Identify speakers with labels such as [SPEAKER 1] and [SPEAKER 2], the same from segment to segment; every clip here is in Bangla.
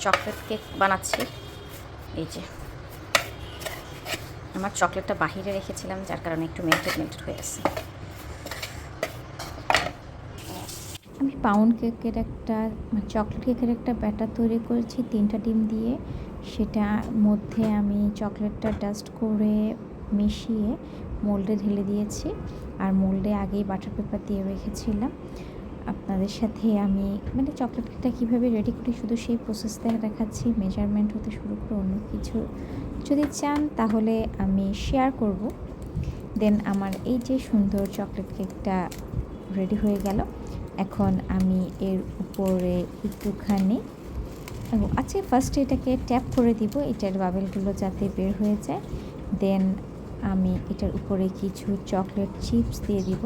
[SPEAKER 1] চকলেট কেক বানাচ্ছি। এই যে আমার চকলেটটা বাহিরে রেখেছিলাম, যার কারণে একটু মেল্টেড হয়ে আছে। আমি পাউন্ড কেকের একটা চকলেট কেকের একটা ব্যাটার তৈরি করেছি 3টা ডিম দিয়ে। সেটার মধ্যে আমি চকলেটটা ডাস্ট করে মিশিয়ে মোল্ডে ঢেলে দিয়েছি, আর মোল্ডে আগেই বাটার পেপার দিয়ে রেখেছিলাম। আপনাদের সাথে আমি চকলেট কেকটা কীভাবে রেডি করি শুধু সেই প্রসেসটা দেখাচ্ছি, মেজারমেন্ট হতে শুরু করে অন্য কিছু যদি চান তাহলে আমি শেয়ার করব। দেন আমার এই যে সুন্দর চকলেট কেকটা রেডি হয়ে গেল। এখন আমি এর উপরে একটুখানি ফার্স্ট এটাকে ট্যাপ করে দিব, এটার বাবেলগুলো যাতে বের হয়ে যায়। দেন আমি এটার উপরে কিছু চকলেট চিপস দিয়ে দিব।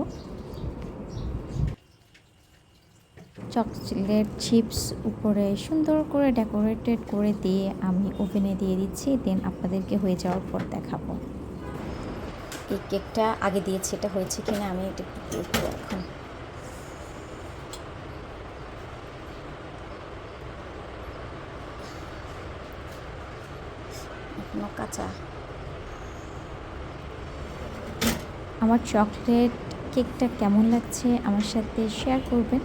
[SPEAKER 1] চকলেট চিপস উপরে সুন্দর করে ডেকোরেটেড করে দিয়ে আমি ওভেনে দিয়ে দিচ্ছি। দেন আপনাদেরকে হয়ে যাওয়ার পর দেখাবো। এই কেকটা আগে দিয়েছি, এটা হয়েছে কিনা আমি এটা দেখব এখন। এখনো কাঁচা। আমার চকলেট কেকটা কেমন লাগছে আমার সাথে শেয়ার করবেন,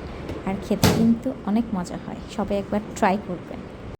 [SPEAKER 1] আর খেতে কিন্তু অনেক মজা হয়, সবাই একবার ট্রাই করবেন।